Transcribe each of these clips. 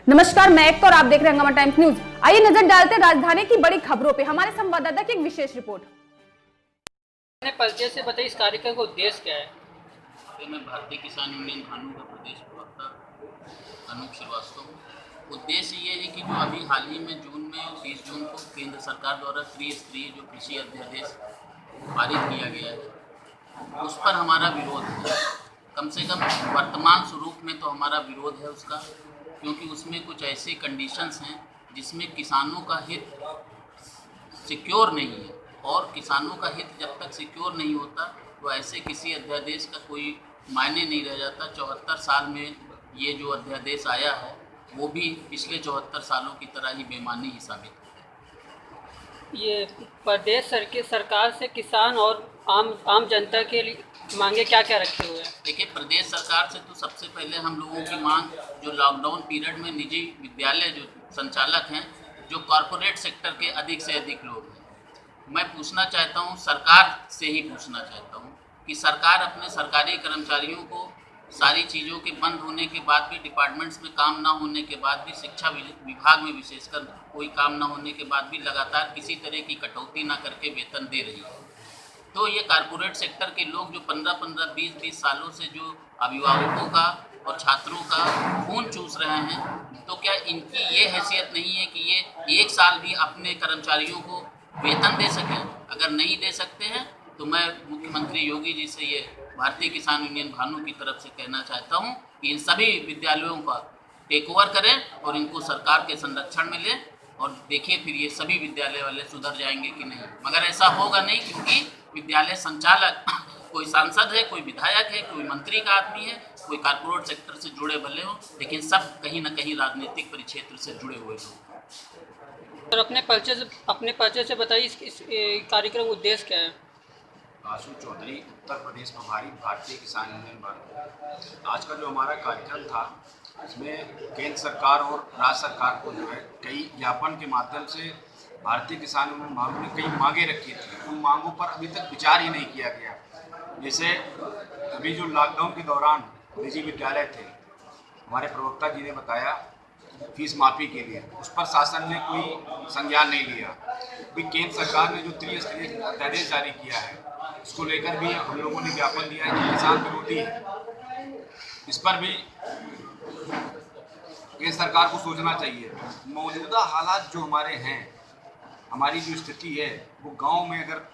नमस्कार, मैं एक और आप देख रहे हैं हंगामा टाइम्स न्यूज। आइए नजर डालते हैं राजधानी की बड़ी खबरों पे। हमारे संवाददाता की एक विशेष रिपोर्ट। परिचय से बताइए, इस कार्यक्रम का उद्देश्य क्या है? मैं भारतीय किसान यूनियन भानु का प्रदेश प्रवक्ता अनूप श्रीवास्तव। उद्देश्य ये है कि जो अभी हाल ही में जून में 20 जून को केंद्र सरकार द्वारा त्रिस्तरीय जो कृषि अध्यादेश पारित किया गया है उस पर हमारा विरोध है। कम से कम वर्तमान स्वरूप में तो हमारा विरोध है उसका, क्योंकि उसमें कुछ ऐसे कंडीशंस हैं जिसमें किसानों का हित सिक्योर नहीं है, और किसानों का हित जब तक सिक्योर नहीं होता तो ऐसे किसी अध्यादेश का कोई मायने नहीं रह जाता। 74 साल में ये जो अध्यादेश आया है वो भी पिछले 74 सालों की तरह ही बेमानी ही साबित हो गया। ये प्रदेश सरकार से किसान और आम जनता के लिए मांगे क्या क्या रखे हुए हैं? देखिए, प्रदेश सरकार से तो सबसे पहले हम लोगों की मांग, जो लॉकडाउन पीरियड में निजी विद्यालय जो संचालक हैं, जो कॉरपोरेट सेक्टर के अधिक से अधिक लोग हैं, मैं पूछना चाहता हूं, सरकार से ही पूछना चाहता हूं कि सरकार अपने सरकारी कर्मचारियों को सारी चीज़ों के बंद होने के बाद भी, डिपार्टमेंट्स में काम ना होने के बाद भी, शिक्षा विभाग में विशेषकर कोई काम ना होने के बाद भी लगातार किसी तरह की कटौती ना करके वेतन दे रही है। तो ये कॉरपोरेट सेक्टर के लोग जो 15-15, 20-20 सालों से जो अभिभावकों का और छात्रों का खून चूस रहे हैं, तो क्या इनकी ये हैसियत नहीं है कि ये एक साल भी अपने कर्मचारियों को वेतन दे सकें? अगर नहीं दे सकते हैं तो मैं मुख्यमंत्री योगी जी से ये भारतीय किसान यूनियन भानु की तरफ से कहना चाहता हूँ कि इन सभी विद्यालयों का टेक ओवर करें और इनको सरकार के संरक्षण में लें, और देखिए फिर ये सभी विद्यालय वाले सुधर जाएंगे कि नहीं। मगर ऐसा होगा नहीं, क्योंकि विद्यालय संचालक कोई सांसद है, कोई विधायक है, कोई मंत्री का आदमी है, कोई कॉर्पोरेट सेक्टर से जुड़े भले हो, लेकिन सब कहीं ना कहीं राजनीतिक परिक्षेत्र से जुड़े हुए लोग। सर, अपने परिचय से बताइए, इस कार्यक्रम का उद्देश्य क्या है? आशु चौधरी, उत्तर प्रदेश प्रभारी, भारतीय किसान यूनियन भारत। आज का जो हमारा कार्यक्रम था इसमें केंद्र सरकार और राज्य सरकार को जो है कई ज्ञापन के माध्यम से भारतीय किसान यूनियन भारत ने कई मांगे रखी थी। उन मांगों पर अभी तक विचार ही नहीं किया गया। जैसे अभी जो लॉकडाउन के दौरान निजी विद्यालय थे, हमारे प्रवक्ता जी ने बताया फीस माफी के लिए, उस पर शासन ने कोई संज्ञान नहीं लिया। अभी केंद्र सरकार ने जो त्रिस्तरीय अध्यादेश जारी किया है इसको लेकर भी हम लोगों ने ज्ञापन दिया है कि किसान विरोधी है। इस पर भी केंद्र सरकार को सोचना चाहिए। मौजूदा हालात जो हमारे हैं, हमारी जो स्थिति है, वो गांव में अगर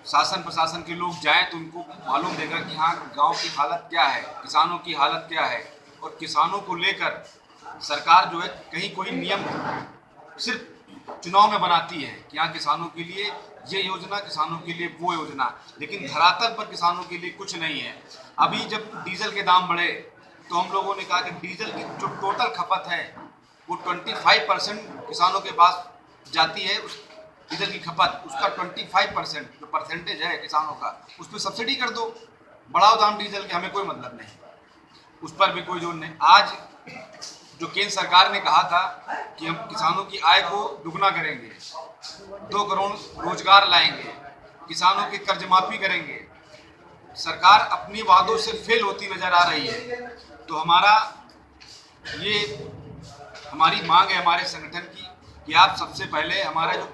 शासन प्रशासन के लोग जाएं तो उनको मालूम देगा कि हाँ गांव की हालत क्या है, किसानों की हालत क्या है। और किसानों को लेकर सरकार जो है कहीं कोई नियम सिर्फ चुनाव में बनाती है कि हाँ किसानों के लिए ये योजना, किसानों के लिए वो योजना, लेकिन धरातल पर किसानों के लिए कुछ नहीं है। अभी जब डीजल के दाम बढ़े तो हम लोगों ने कहा कि डीजल की जो टोटल खपत है वो 25% किसानों के पास जाती है। उस डीजल की खपत, उसका 25% जो परसेंटेज है किसानों का, उस पर सब्सिडी कर दो, बढ़ाओ दाम डीजल के, हमें कोई मतलब नहीं। उस पर भी कोई जोर नहीं। आज जो केंद्र सरकार ने कहा था कि हम किसानों की आय को दुगना करेंगे, 2 करोड़ रोजगार लाएंगे, किसानों की कर्ज माफी करेंगे, सरकार अपनी वादों से फेल होती नजर आ रही है। तो हमारी मांग है हमारे संगठन की कि आप सबसे पहले हमारा जो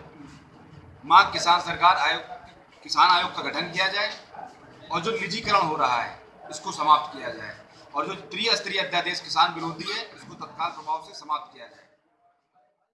मांग किसान आयोग का गठन किया जाए, और जो निजीकरण हो रहा है इसको समाप्त किया जाए, और जो त्रिस्तरीय अध्यादेश किसान विरोधी है इसको तत्काल प्रभाव से समाप्त किया जाए।